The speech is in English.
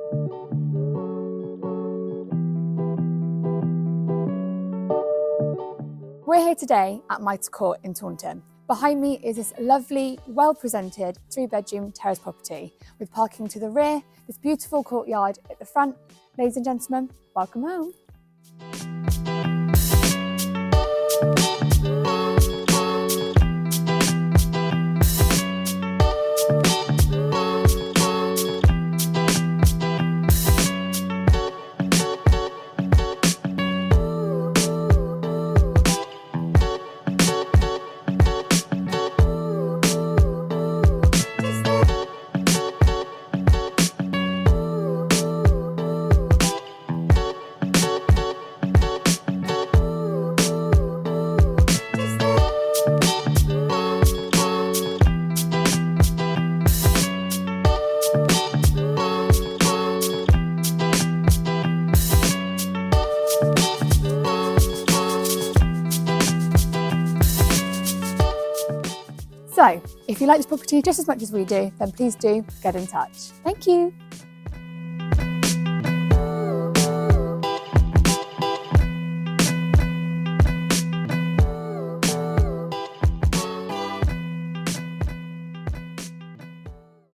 We're here today at Mitre in Taunton. Behind me is this lovely, well-presented 3-bedroom terrace property with parking to the rear, this beautiful courtyard at the front. Ladies and gentlemen, welcome home. So, if you like this property just as much as we do, then please do get in touch. Thank you.